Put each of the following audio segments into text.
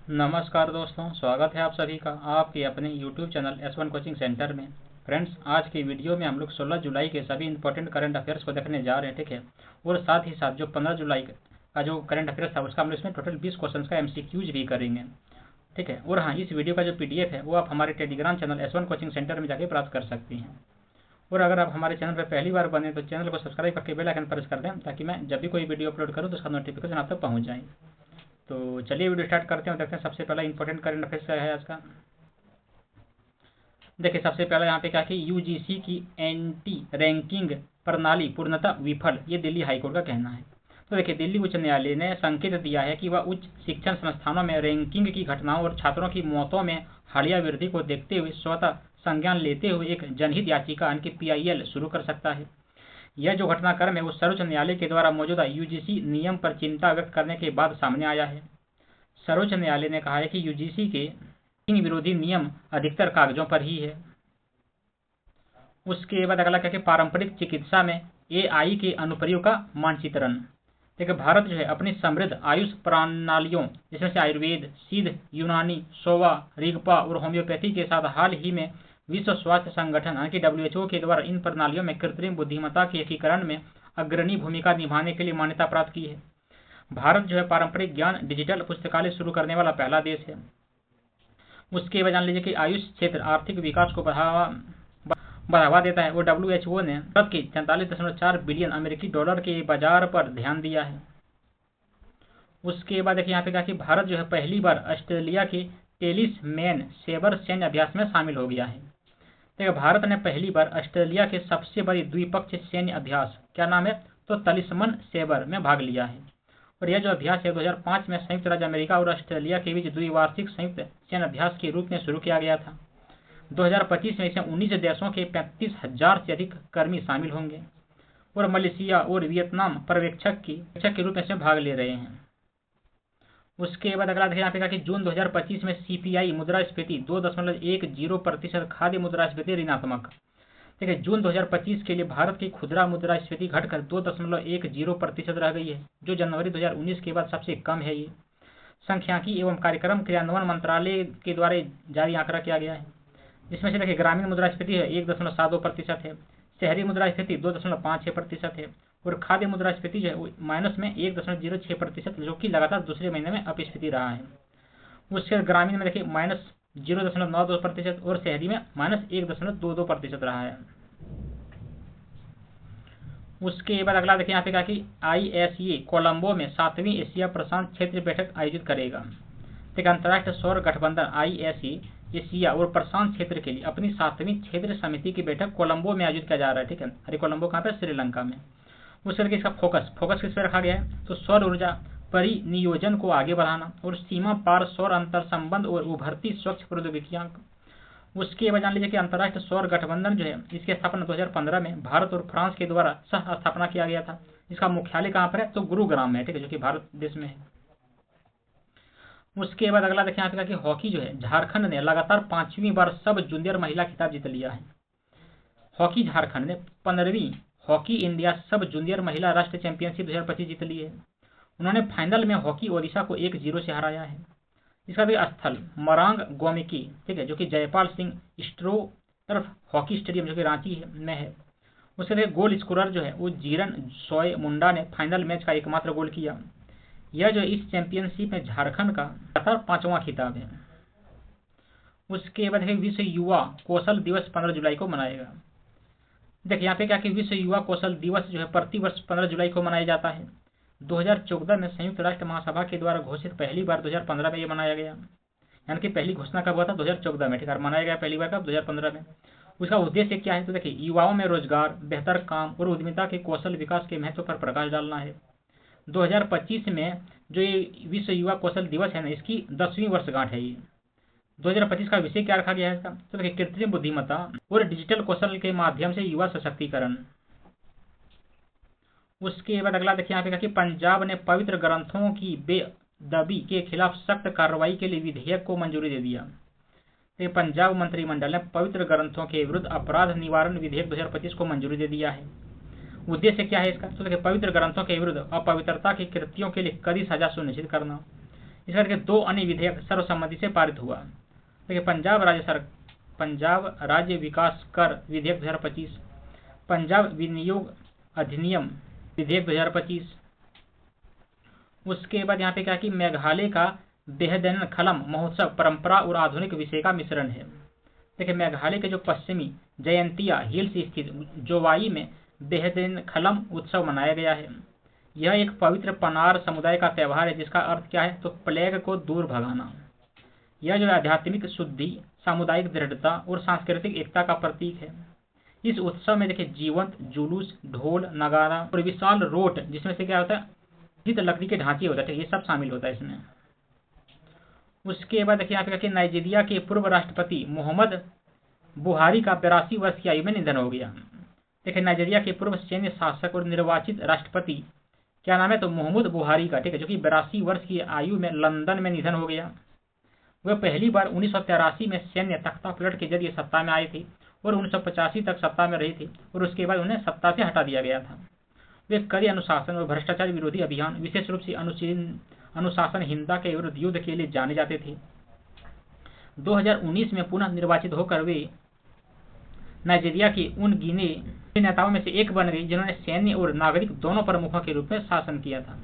नमस्कार दोस्तों, स्वागत है आप सभी का आपके अपने YouTube channel S1 coaching centre में। फ्रेंड्स, आज की वीडियो में हम लोग 16 जुलाई के सभी इंपॉर्टेंट करंट अफेयर्स को देखने जा रहे हैं, ठीक है। और साथ ही साथ जो 15 जुलाई का जो करंट अफेयर्स था उसका हम लोग इसमें टोटल 20 क्वेश्चन का MCQs भी करेंगे, ठीक है। और हाँ, इस वीडियो का जो PDF है वो आप हमारे Telegram channel S1 coaching centre में जाके प्राप्त कर सकते हैं। और अगर आप हमारे चैनल पर पहली बार बने तो चैनल को सब्सक्राइब करके बेल आइकन प्रेस कर दें, ताकि मैं जब भी कोई वीडियो अपलोड करूँ तो उसका नोटिफिकेशन आप तक पहुँच जाए। तो चलिए वीडियो स्टार्ट करते हैं। देखते हैं सबसे पहला इंपॉर्टेंट करंट अफेयर्स क्या है आज का। देखिए, सबसे पहला यहाँ पे क्या कि यूजीसी की एंटी रैंकिंग प्रणाली पूर्णतः विफल, ये दिल्ली हाईकोर्ट का कहना है। तो देखिए, दिल्ली उच्च न्यायालय ने संकेत दिया है कि वह उच्च शिक्षण संस्थानों में रैंकिंग की घटनाओं और छात्रों की मौतों में हालिया वृद्धि को देखते हुए स्वतः संज्ञान लेते हुए एक जनहित याचिका यानी कि PIL शुरू कर सकता है। यह जो घटनाक्रम है वो सर्वोच्च न्यायालय के द्वारा मौजूदा यूजीसी नियम पर चिंता व्यक्त करने के बाद सामने आया है। सर्वोच्च न्यायालय ने कहा है कि यूजीसी के रैंकिंग विरोधी नियम अधिकतर कागजों पर ही है। उसके बाद अगला क्या कि पारंपरिक चिकित्सा में AI के अनुप्रयोग का मानचित्रण। देखिए, भारत जो है अपनी समृद्ध आयुष प्रणालियों जिसमें से आयुर्वेद, सिद्ध, यूनानी, सोवा, रिगपा और होम्योपैथी के साथ हाल ही में विश्व स्वास्थ्य संगठन यानी कि WHO के द्वारा इन प्रणालियों में कृत्रिम बुद्धिमत्ता के एकीकरण में अग्रणी भूमिका निभाने के लिए मान्यता प्राप्त की है। भारत जो है पारंपरिक ज्ञान डिजिटल पुस्तकालय शुरू करने वाला पहला देश है। उसके बाद जान लीजिए कि आयुष क्षेत्र आर्थिक विकास को बढ़ावा देता है और WHO ने भारत के 44.4 बिलियन अमेरिकी डॉलर के बाजार पर ध्यान दिया है। उसके बाद देखिए यहाँ पे कहा कि भारत जो है पहली बार ऑस्ट्रेलिया के टेलिसमैन सेबर सैन्य अभ्यास में शामिल हो गया है। देखिए, भारत ने पहली बार ऑस्ट्रेलिया के सबसे बड़ी द्विपक्षीय सैन्य अभ्यास क्या नाम है तो तलिस्मन सेबर में भाग लिया है। और यह जो अभ्यास है 2005 में संयुक्त राज्य अमेरिका और ऑस्ट्रेलिया के बीच द्विवार्षिक संयुक्त सैन्य अभ्यास के रूप में शुरू किया गया था। 2025 में इसमें 19 देशों के 35,000 से अधिक कर्मी शामिल होंगे और मलेशिया और वियतनाम पर्यवेक्षक के रूप में इसमें भाग ले रहे हैं। उसके बाद अगला देखिए यहाँ पे कहा कि जून 2025 में CPI मुद्रास्फीति 2.10%, खाद्य मुद्रास्फीति ऋणात्मक। देखिए, जून 2025 के लिए भारत की खुदरा मुद्रास्फीति घटकर 2.10% रह गई है, जो जनवरी 2019 के बाद सबसे कम है। ये सांख्यिकी एवं कार्यक्रम क्रियान्वयन मंत्रालय के द्वारा जारी आंकड़ा किया गया है। इसमें से देखिए, ग्रामीण मुद्रास्फीति है 1.72% है, शहरी मुद्रास्फीति 2.56% है और खाद्य मुद्रास्फीति जो है माइनस में 1.06%, जो कि लगातार दूसरे महीने में अपस्फीति रहा है। उसके ग्रामीण में देखिए -0.92% और शहरी में -1.22% रहा है। उसके बाद अगला देखिए यहाँ पे कहा कि ISA कोलंबो में 7वीं एशिया प्रशांत क्षेत्र बैठक आयोजित करेगा। देखिए, अंतर्राष्ट्रीय सौर गठबंधन ISA एशिया और प्रशांत क्षेत्र के लिए अपनी 7वीं क्षेत्र समिति की बैठक कोलंबो में आयोजित किया जा रहा है, ठीक है। अरे कोलंबो कहाँ पे? श्रीलंका में। उस करके इसका फोकस किस पे रखा गया है तो सौर ऊर्जा परिनियोजन को आगे बढ़ाना और सीमा पार सौर अंतर संबंध और उभरती स्वच्छ प्रौद्योगिकियां। उसके बाद जान लीजिए कि अंतर्राष्ट्रीय सौर गठबंधन जो है इसकी स्थापना 2015 में भारत और फ्रांस के द्वारा सह स्थापना किया गया था। इसका मुख्यालय कहाँ पर है तो गुरुग्राम में है, ठीक है, जो कि भारत देश में है। उसके बाद अगला देखिए यहाँ पे कि हॉकी जो है झारखंड ने लगातार 5वीं बार सब जूनियर महिला खिताब जीत लिया है। हॉकी झारखंड ने 15वीं हॉकी इंडिया सब जूनियर महिला राष्ट्रीय चैंपियनशिप 2025 जीत ली है। उन्होंने फाइनल में हॉकी ओडिशा को 1-0 से हराया है। इसका भी स्थल मरांग गोमिकी, ठीक है, जो कि जयपाल सिंह स्ट्रो तरफ हॉकी स्टेडियम जो कि रांची में है। उसके लिए गोल स्कोरर जो है वो जीरन सोय मुंडा ने फाइनल मैच का एकमात्र गोल किया। यह जो इस चैंपियनशिप में झारखंड का लगातार 5वां खिताब है। उसके बाद है विश्व युवा कौशल दिवस 15 जुलाई को मनाएगा। देखिए यहाँ पे क्या कि विश्व युवा कौशल दिवस जो है प्रतिवर्ष 15 जुलाई को मनाया जाता है। 2014 में संयुक्त राष्ट्र महासभा के द्वारा घोषित पहली बार 2015 में ये मनाया गया, यानी कि पहली घोषणा कब हुआ था 2014 में, ठीक है, मनाया गया पहली बार कब 2015 में। उसका उद्देश्य क्या है तो देखिए, युवाओं में रोजगार, बेहतर काम और उद्यमिता के कौशल विकास के महत्व पर प्रकाश डालना है। 2025 में जो ये विश्व युवा कौशल दिवस है ना, इसकी 10वीं वर्षगांठ है। ये 2025 का विषय क्या रखा गया है इसका तो देखिए, कृत्रिम बुद्धिमत्ता और डिजिटल कौशल के माध्यम से युवा सशक्तिकरण। उसके बाद अगला देखिए यहाँ पे कहा कि पंजाब ने पवित्र ग्रंथों की बेअदबी के खिलाफ सख्त कार्रवाई के लिए विधेयक को मंजूरी दे दिया। तो पंजाब मंत्रिमंडल ने पवित्र ग्रंथों के विरुद्ध अपराध निवारण विधेयक 2025 को मंजूरी दे दिया है। उद्देश्य क्या है इसका तो देखिए, पवित्र ग्रंथों के विरुद्ध अपवित्रता की कृतियों के लिए कड़ी सजा सुनिश्चित करना। इस करके 2 अन्य विधेयक सर्वसम्मति से पारित हुआ। देखिए पंजाब राज्य विकास कर विधेयक 2025, पंजाब विनियोग अधिनियम विधेयक 2025। उसके बाद यहाँ पे क्या कि मेघालय का बेहदैन खलम महोत्सव परंपरा और आधुनिक विषय का मिश्रण है। देखिए मेघालय के जो पश्चिमी जयंतिया हिल्स स्थित जोवाई में बेहदैन खलम उत्सव मनाया गया है। यह एक पवित्र पनार समुदाय का त्यौहार है जिसका अर्थ क्या है तो प्लेग को दूर भगाना। यह जो आध्यात्मिक शुद्धि, सामुदायिक दृढ़ता और सांस्कृतिक एकता का प्रतीक है। इस उत्सव में देखिए जीवंत जुलूस, ढोल, नगारा और विशाल रोट जिसमें से क्या होता है जित लकड़ी के ढांचे होता है, ये सब शामिल होता है इसमें। उसके बाद देखिए यहाँ पे कि नाइजीरिया के पूर्व राष्ट्रपति मोहम्मद बुहारी का 82 वर्ष की आयु में निधन हो गया। देखिए नाइजीरिया के पूर्व सैन्य शासक और निर्वाचित राष्ट्रपति क्या नाम है तो मोहम्मद बुहारी का, ठीक है, जो कि 82 वर्ष की आयु में लंदन में निधन हो गया। वह पहली बार 1983 में सैन्य तख्तापलट के जरिए सत्ता में आए थे और 1985 तक सत्ता में रहे थे और उसके बाद उन्हें सत्ता से हटा दिया गया था। वे कड़े अनुशासन और भ्रष्टाचार विरोधी अभियान, विशेष रूप से अनुशासनहीनता के विरुद्ध युद्ध के लिए जाने जाते थे। 2019 में पुनः निर्वाचित होकर वे नाइजीरिया के उन गिने नेताओं में से एक बन गई जिन्होंने सैन्य और नागरिक दोनों प्रमुखों के रूप में शासन किया था।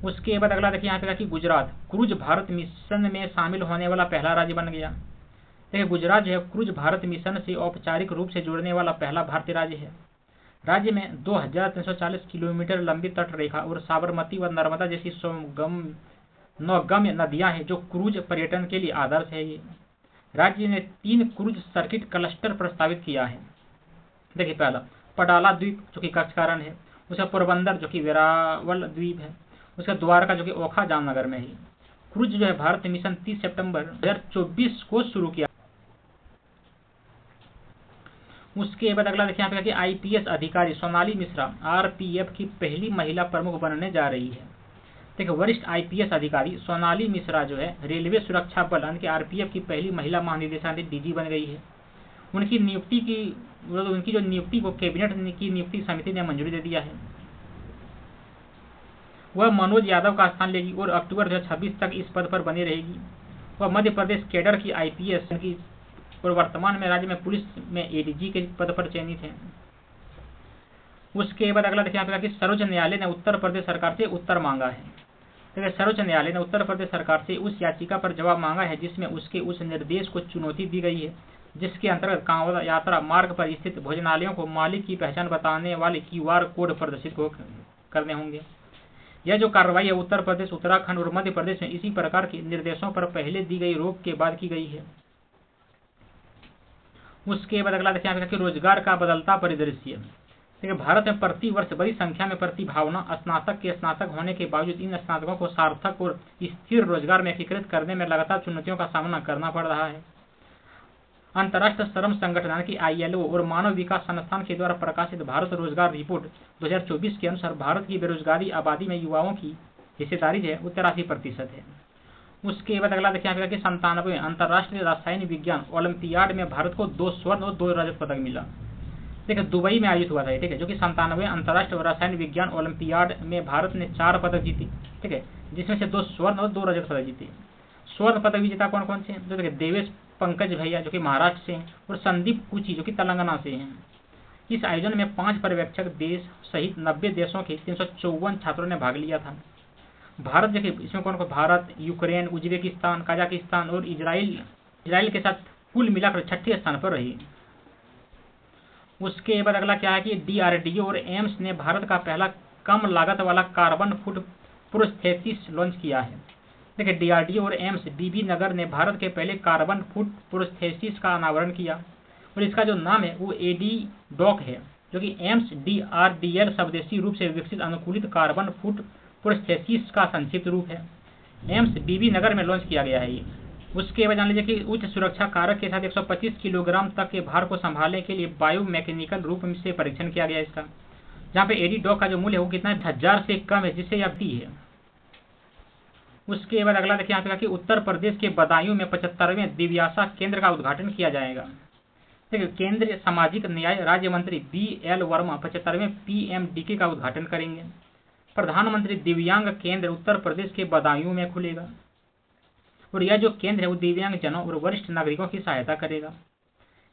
उसके बाद अगला देखिए यहाँ पे कि गुजरात क्रूज भारत मिशन में शामिल होने वाला पहला राज्य बन गया। देखिए गुजरात जो है क्रूज भारत मिशन से औपचारिक रूप से जुड़ने वाला पहला भारतीय राज्य है। राज्य में 2340 किलोमीटर लंबी तट रेखा और साबरमती व नर्मदा जैसी 9 गम्य नदियां हैं जो क्रूज पर्यटन के लिए आदर्श है। ये राज्य ने 3 क्रूज सर्किट क्लस्टर प्रस्तावित किया है। देखिए पहला पडाला द्वीप जो कि कच्छकारण है, उसका पोरबंदर जो कि वेरावल द्वीप है, उसका द्वारका जो कि ओखा जामनगर में है। क्रूज जो है भारत मिशन 30 सितंबर 2024 को शुरू किया। उसके बाद अगला देखिए यहाँ पे कि आईपीएस अधिकारी सोनाली मिश्रा आरपीएफ की पहली महिला प्रमुख बनने जा रही है। देखिए वरिष्ठ आईपीएस अधिकारी सोनाली मिश्रा जो है रेलवे सुरक्षा बल यानी कि आरपीएफ की पहली महिला महानिदेशक डीजी बन गई है। उनकी जो नियुक्ति को कैबिनेट की नियुक्ति समिति ने मंजूरी दे दिया है। वह मनोज यादव का स्थान लेगी और अक्टूबर 2026 तक इस पद पर बनी रहेगी। वह मध्य प्रदेश कैडर की आईपीएस की और वर्तमान में राज्य में पुलिस में एडीजी के पद पर चयनित है। उसके बाद अगला देखिए यहाँ पे कि सर्वोच्च न्यायालय ने उत्तर प्रदेश सरकार से उत्तर मांगा है। देखिए सर्वोच्च न्यायालय ने उत्तर प्रदेश सरकार से उस याचिका पर जवाब मांगा है जिसमें उसके उस निर्देश को चुनौती दी गई है जिसके अंतर्गत कांवड़ यात्रा मार्ग पर स्थित भोजनालयों को मालिक की पहचान बताने वाले QR कोड प्रदर्शित करने होंगे। यह जो कार्रवाई है उत्तर प्रदेश, उत्तराखंड और मध्य प्रदेश में इसी प्रकार के निर्देशों पर पहले दी गई रोक के बाद की गई है। उसके बाद अगला देखिए कि रोजगार का बदलता परिदृश्य। देखिए भारत में प्रति वर्ष बड़ी संख्या में प्रतिभावना स्नातक के स्नातक होने के बावजूद इन स्नातकों को सार्थक और स्थिर रोजगार में एकीकृत करने में लगातार चुनौतियों का सामना करना पड़ रहा है। अंतर्राष्ट्रीय श्रम संगठन की ILO और मानव विकास संस्थान के द्वारा प्रकाशित भारत रोजगार रिपोर्ट 2024 के अनुसार भारत की बेरोजगारी आबादी में युवाओं की हिस्सेदारी है 83% है। उसके बाद अगला देखिए यहाँ पे 97वें अंतर्राष्ट्रीय रासायनिक विज्ञान ओलंपियाड में भारत को 2 स्वर्ण और 2 रजत पदक मिला। देखिए दुबई में आयोजित हुआ था, ठीक है, जो कि 97वें अंतर्राष्ट्रीय रासायनिक विज्ञान ओलंपियाड में भारत ने 4 पदक जीती, ठीक है, जिसमें से 2 स्वर्ण और 2 रजत पदक जीते। स्वर्ण पदक विजेता कौन कौन से हैं? तो देखिए देवेश पंकज भैया जो कि महाराष्ट्र से हैं और संदीप कुची जो कि तेलंगाना से हैं। इस आयोजन में 5 पर्यवेक्षक देश सहित 90 देशों के 354 छात्रों ने भाग लिया था। भारत देखिए इसमें कौन कौन? भारत, यूक्रेन, उज्बेकिस्तान, कजाकिस्तान और इजराइल के साथ कुल मिलाकर 6ठे स्थान पर रही। उसके बाद अगला क्या है कि DRDO और एम्स ने भारत का पहला कम लागत वाला कार्बन फुट प्रोस्थेसिस लॉन्च किया है। देखिए DRDO और एम्स DB नगर ने भारत के पहले कार्बन फुट प्रोस्थेसिस का अनावरण किया और इसका जो नाम है वो AD-DOC है, जो कि एम्स DRDL स्वदेशी रूप से विकसित अनुकूलित कार्बन फुट प्रोस्थेसिस का संक्षिप्त रूप है। एम्स BB नगर में लॉन्च किया गया है ये। उसके बाद जान लीजिए कि उच्च सुरक्षा कारक के साथ 125 किलोग्राम तक के भार को संभालने के लिए बायोमैकेनिकल रूप से परीक्षण किया गया इसका, जहाँ पे AD-DOC का जो मूल्य है वो कितना 1000 से कम है, जिससे यह है। उसके बाद अगला देखिए यहाँ पे कि उत्तर प्रदेश के बदायूं में 75वें दिव्यासा केंद्र का उद्घाटन किया जाएगा। देखिए केंद्रीय सामाजिक न्याय राज्य मंत्री BL वर्मा 75वें PMDK का उद्घाटन करेंगे। प्रधानमंत्री दिव्यांग केंद्र उत्तर प्रदेश के बदायूं में खुलेगा और यह जो केंद्र है वो दिव्यांग जनों और वरिष्ठ नागरिकों की सहायता करेगा।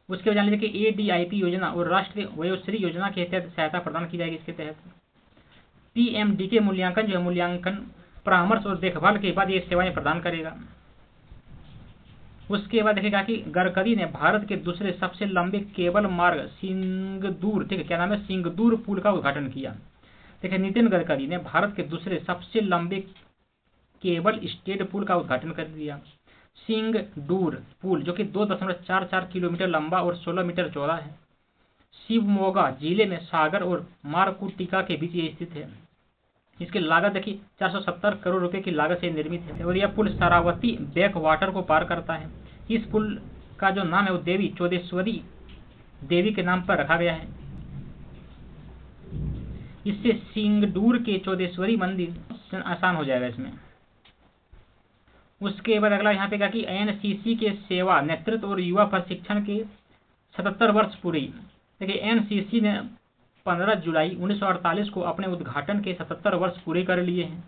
उसके बाद जान लीजिए कि ADIP योजना और राष्ट्रीय वयोश्री योजना के तहत सहायता प्रदान की जाएगी। इसके तहत PMD के मूल्यांकन जो है मूल्यांकन परामर्श और देखभाल के बाद ये सेवाएं प्रदान करेगा। उसके बाद देखेगा कि गडकरी ने भारत के दूसरे सबसे लंबे केबल मार्ग सिंगदूर, ठीक है, क्या नाम है, सिंगदूर पुल का उद्घाटन किया। देखिए नितिन गडकरी ने भारत के दूसरे सबसे लंबे केबल स्टेड पुल का उद्घाटन कर दिया। सिंगदूर पुल जो कि 2.44 किलोमीटर लंबा और 16 मीटर चौड़ा है, शिवमोगा जिले में सागर और मारकुटिका के बीच ये स्थित है। इसकी लागत देखिए 470 करोड़ रुपए की लागत से निर्मित है और यह पुल शरावती बैक वाटर को पार करता है। इस पुल का जो नाम है वो देवी चौदेश्वरी देवी के नाम पर रखा गया है। इससे सिंगदूर के चौदेश्वरी मंदिर आसान हो जाएगा इसमें। उसके बाद अगला यहाँ पे कहा कि NCC के सेवा नेतृत्व और युवा प्रशिक्षण के 77 वर्ष पूरे। देखिए NCC ने 15 जुलाई 1948 को अपने उद्घाटन के 77 वर्ष पूरे कर लिए हैं।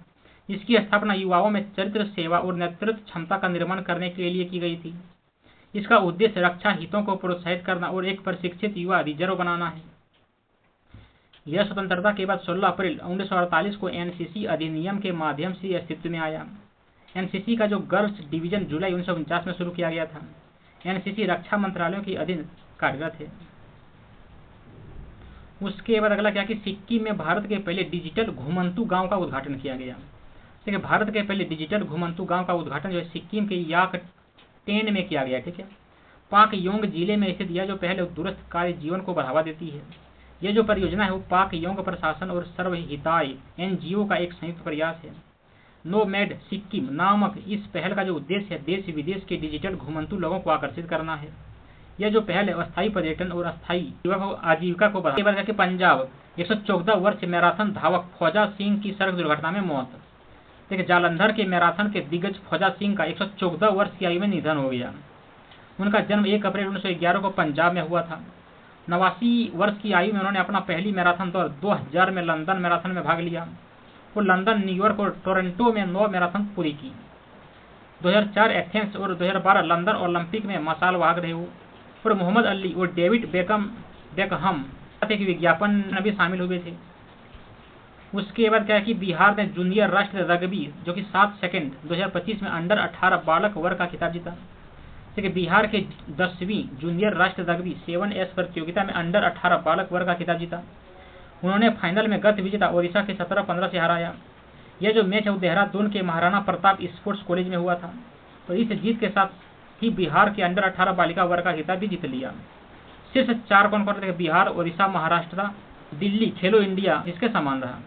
इसकी स्थापना युवाओं में चरित्र, सेवा और नेतृत्व क्षमता का निर्माण करने के लिए की गई थी। इसका उद्देश्य रक्षा हितों को प्रोत्साहित करना और एक प्रशिक्षित युवा रिजर्व बनाना है। यह स्वतंत्रता के बाद 16 अप्रैल 1948 को NCC अधिनियम के माध्यम से अस्तित्व में आया। NCC का जो गर्ल्स डिवीजन जुलाई 1949 में शुरू किया गया था। NCC रक्षा मंत्रालयों के अधीन कार्यरत है। उसके बाद अगला क्या कि सिक्किम में भारत के पहले डिजिटल घुमंतू गांव का उद्घाटन किया गया। ठीक है, भारत के पहले डिजिटल घुमंतू गांव का उद्घाटन जो है सिक्किम के याकटेन में किया गया। ठीक है, पाकयोंग जिले में स्थित यह जो पहले दूरस्थ कार्य जीवन को बढ़ावा देती है। यह जो परियोजना है वो पाकयोंग प्रशासन और सर्वहिताय NGO का एक संयुक्त प्रयास है। नोमैड सिक्किम नामक इस पहल का जो उद्देश्य है देश विदेश के डिजिटल घुमंतू लोगों को आकर्षित करना है। यह जो पहल है अस्थायी पर्यटन और अस्थायी आजीविका को बढ़ावा। पंजाब 114 वर्ष मैराथन धावक फौजा सिंह की सड़क दुर्घटना में मौत। देखिए जालंधर के मैराथन के दिग्गज फौजा सिंह का 114 वर्ष की आयु में निधन हो गया। उनका जन्म 1 अप्रैल 1911 को पंजाब में हुआ था। 89 वर्ष की आयु में उन्होंने अपना पहली मैराथन दौड़ 2000 में लंदन मैराथन में भाग लिया। वो लंदन, न्यूयॉर्क और टोरंटो में 9 मैराथन पूरी की। 2004 एथेंस और 2012 लंदन ओलंपिक में मसाल वाहक रहे हो। और मोहम्मद अली और डेविड बेकहम एक विज्ञापन में भी शामिल हुए थे। उसके बाद क्या है कि बिहार ने जूनियर राष्ट्रीय रग्बी जो कि 7 सेकंड 2025 में अंडर 18 बालक वर्ग का खिताब जीता। ठीक है, बिहार के 10वीं जूनियर राष्ट्रीय रग्बी 7S प्रतियोगिता में अंडर 18 बालक वर्ग का खिताब जीता। उन्होंने फाइनल में गत विजेता ओडिशा के 17-15 से हराया। यह जो मैच है वो देहरादून के महाराणा प्रताप स्पोर्ट्स कॉलेज में हुआ था। तो इस जीत के साथ ही बिहार के अंडर 18 बालिका वर्ग का खिताब भी जीत लिया। शीर्ष 4 कौन कौन थे? बिहार, ओडिशा, महाराष्ट्र, दिल्ली। खेलो इंडिया इसके समान रहा।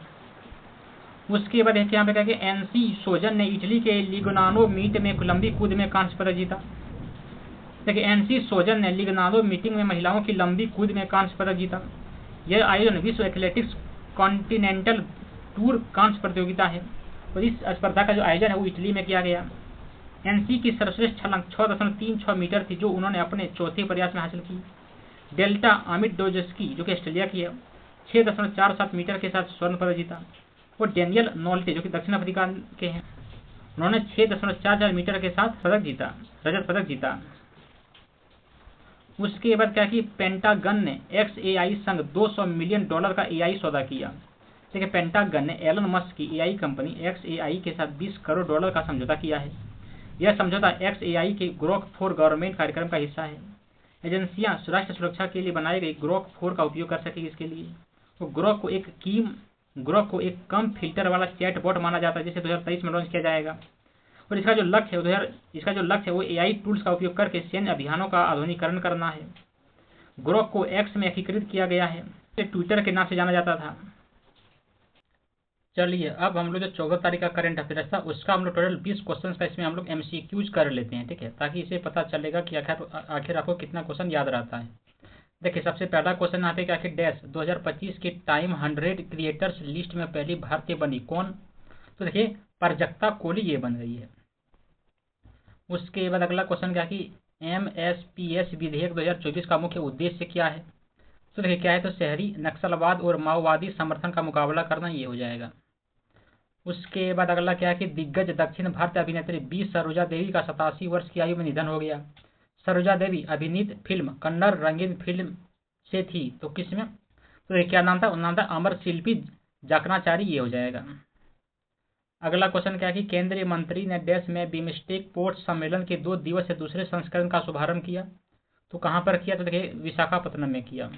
उसके बाद यहाँ पे कहा कि NC सोजन ने इटली के लिग्नानो मीट में लंबी कूद में कांस्य पदक जीता। देखिए NC सोजन ने लिग्नानो मीटिंग में महिलाओं की लंबी कूद में कांस्य पदक जीता। यह आयोजन विश्व एथलेटिक्स कॉन्टिनेंटल टूर कांस्य प्रतियोगिता है और इस स्पर्धा का जो आयोजन है वो इटली में किया गया। NC की सर्वश्रेष्ठ छलांग 6.36 मीटर थी जो उन्होंने अपने चौथे प्रयास में हासिल की। डेल्टा अमिडोजस्की जो कि ऑस्ट्रेलिया की है 6.47 मीटर के साथ स्वर्ण पदक जीता। और डेनियल नोल्टे जो कि दक्षिण अफ्रीका के हैं, उन्होंने 6.44 मीटर के साथ रजत पदक जीता। उसके बाद क्या कि पेंटागन ने XAI संग $200 मिलियन का AI सौदा किया। देखिए पेंटागन ने एलन मस्क की AI कंपनी XAI के साथ $20 करोड़ का समझौता किया है। यह समझौता XAI के ग्रोक 4 गवर्नमेंट कार्यक्रम का हिस्सा है। एजेंसियां राष्ट्र सुरक्षा के लिए बनाए गए ग्रोक 4 का उपयोग कर सकेगी। इसके लिए तो ग्रोक को एक कम फिल्टर वाला चैटबॉट माना जाता है जिसे 2023 में लॉन्च किया जाएगा। और इसका जो लक्ष्य है वो AI टूल्स का उपयोग करके सैन्य अभियानों का आधुनिकीकरण करना है। ग्रोक को X में एकीकृत किया गया है, ट्विटर के नाम से जाना जाता था। चलिए अब हम लोग जो 14 तारीख का करंट अफेयर्स था उसका हम लोग टोटल 20 क्वेश्चन का इसमें हम लोग MCQs कर लेते हैं। ठीक है, ताकि इसे पता चलेगा कि आखिर आपको कितना क्वेश्चन याद रहता है। देखिए सबसे पहला क्वेश्चन यहाँ पे आखिर डैश 2025 के टाइम 100 क्रिएटर्स लिस्ट में पहली भारतीय बनी कौन? तो देखिए प्राजक्ता कोहली ये बन रही है। उसके बाद अगला क्वेश्चन क्या कि MSPS विधेयक 2024 का मुख्य उद्देश्य क्या है? तो देखिए क्या है, तो शहरी नक्सलवाद और माओवादी समर्थन का मुकाबला करना ये हो जाएगा। उसके बाद अगला क्या है कि दिग्गज दक्षिण भारतीय अभिनेत्री बी सरोजा देवी का 87 वर्ष की आयु में निधन हो गया। सरोजा देवी अभिनीत फिल्म कन्नड़ रंगीन फिल्म से थी, तो किसमें, तो ये क्या नाम था, नाम था अमर शिल्पी जाकनाचारी, ये हो जाएगा। अगला क्वेश्चन क्या है कि केंद्रीय मंत्री ने देश में बिम्स्टेक पोर्ट सम्मेलन के 2 दिवसीय दूसरे संस्करण का शुभारंभ किया, तो कहां पर किया, तो देखिए विशाखापत्तनम में किया।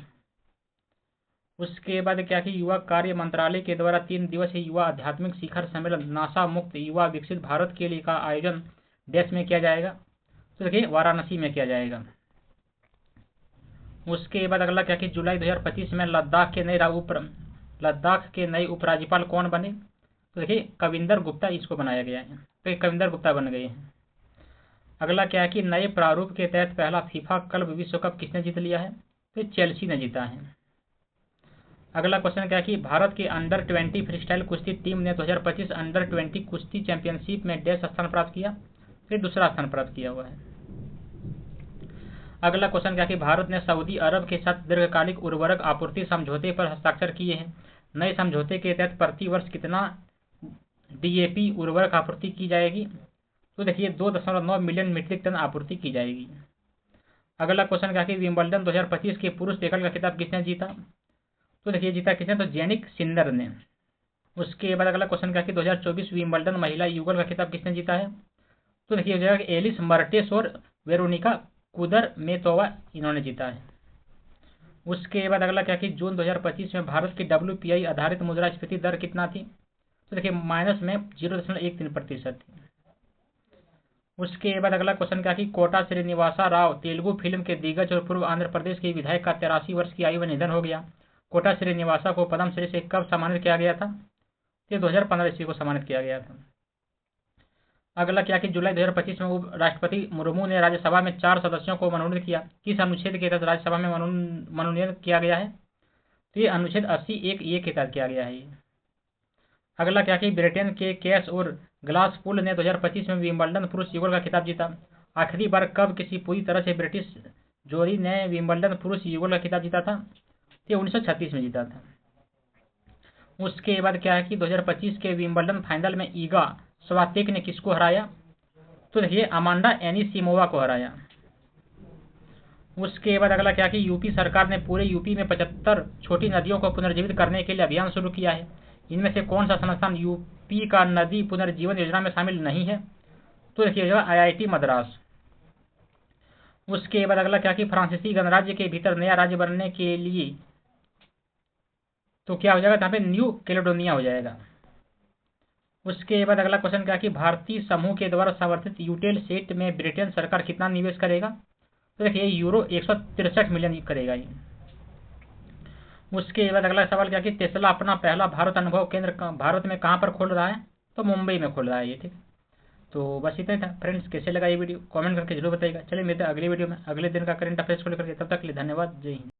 उसके बाद क्या कि युवा कार्य मंत्रालय के द्वारा 3 दिवसीय युवा आध्यात्मिक शिखर सम्मेलन नासा मुक्त युवा विकसित भारत के लिए का आयोजन देश में किया जाएगा, तो देखिए वाराणसी में किया जाएगा। उसके बाद अगला क्या कि जुलाई 2025 में लद्दाख के नए उपराज्यपाल कौन बने, तो देखिए कविंदर गुप्ता इसको बनाया गया है, तो कविंदर गुप्ता बन गए हैं। अगला क्या है कि नए प्रारूप के तहत पहला फीफा क्लब विश्व कप किसने जीत लिया है, तो चेल्सी ने जीता है। अगला क्वेश्चन क्या है कि भारत की अंडर 20 फ्रीस्टाइल कुश्ती टीम ने 2025 अंडर 20 कुश्ती चैंपियनशिप में देश स्थान प्राप्त किया, फिर दूसरा स्थान प्राप्त किया हुआ है। अगला क्वेश्चन क्या है कि भारत ने सऊदी अरब के साथ दीर्घकालिक उर्वरक आपूर्ति समझौते पर हस्ताक्षर किए हैं। नए समझौते के तहत प्रति वर्ष कितना डीएपी उर्वरक आपूर्ति की जाएगी, तो देखिए 2.9 मिलियन मीट्रिक टन आपूर्ति की जाएगी। अगला क्वेश्चन क्या है कि विंबलडन 2025 के पुरुष एकल का खिताब किसने जीता, तो देखिए जीता किसने, तो जेनिक सिंदर ने। उसके बाद अगला क्वेश्चन क्या है कि 2024 विंबलडन महिला युगल का खिताब किसने जीता है, तो देखिए जाएगा एलिस मर्टेस और वेरोनिका कुदरमेतोवा, इन्होंने जीता है। उसके बाद अगला क्या कि जून 2025 में भारत की WPI आधारित मुद्रास्फीति दर कितना थी, तो देखिए माइनस में 0.13% थी। उसके बाद अगला क्वेश्चन क्या कि कोटा श्रीनिवासा राव तेलुगु फिल्म के दिग्गज और पूर्व आंध्र प्रदेश के विधायक का 83 वर्ष की आयु में निधन हो गया। कोटा श्रीनिवासा को पद्मश्री से कब सम्मानित किया गया था, ये 2015 ईस्वी को सम्मानित किया गया था। अगला क्या कि जुलाई 2025 में उप राष्ट्रपति मुर्मू ने राज्यसभा में 4 सदस्यों को मनोनीत किया। किस अनुच्छेद के तहत राज्यसभा में मनोनीत किया गया है, तो ये अनुच्छेद 80(1)(a) के तहत किया गया है। अगला क्या कि ब्रिटेन के कैश और ग्लासपुल ने 2025 में विंबलडन पुरुष युगल का खिताब जीता। आखिरी बार कब किसी पूरी तरह से ब्रिटिश जोड़ी ने विंबलडन पुरुष युगल का खिताब जीता था, ये 1936 में जीता था। उसके बाद क्या है कि 2025 के विंबलडन फाइनल में ईगा स्वातेक ने किसको हराया, तो देखिए अमांडा एनिसिमोवा को हराया। उसके बाद अगला क्या कि यूपी सरकार ने पूरे यूपी में 75 छोटी नदियों को पुनर्जीवित करने के लिए अभियान शुरू किया है। इनमें से कौन सा संस्थान यूपी का नदी पुनर्जीवन योजना में शामिल नहीं है, तो देखिए IIT मद्रास। उसके बाद अगला क्या कि फ्रांसीसी गणराज्य के भीतर नया राज्य बनने के लिए तो क्या हो जाएगा, यहाँ पे न्यू कैलेडोनिया हो जाएगा। उसके बाद अगला क्वेश्चन क्या कि भारतीय समूह के द्वारा समर्थित यूटेल सेट में ब्रिटेन सरकार कितना निवेश करेगा, तो देखिए यूरो 163 मिलियन करेगा ये। उसके बाद अगला सवाल क्या कि टेस्ला अपना पहला भारत अनुभव केंद्र भारत में कहाँ पर खोल रहा है, तो मुंबई में खोल रहा है ये, ठीक। तो बस इतना ही था फ्रेंड्स। कैसे लगा ये वीडियो कमेंट करके जरूर बताइएगा। चलिए मिलते हैं अगली वीडियो में अगले दिन का करंट अफेयर्स को लेकर के, तब तक के लिए धन्यवाद, जय हिंद।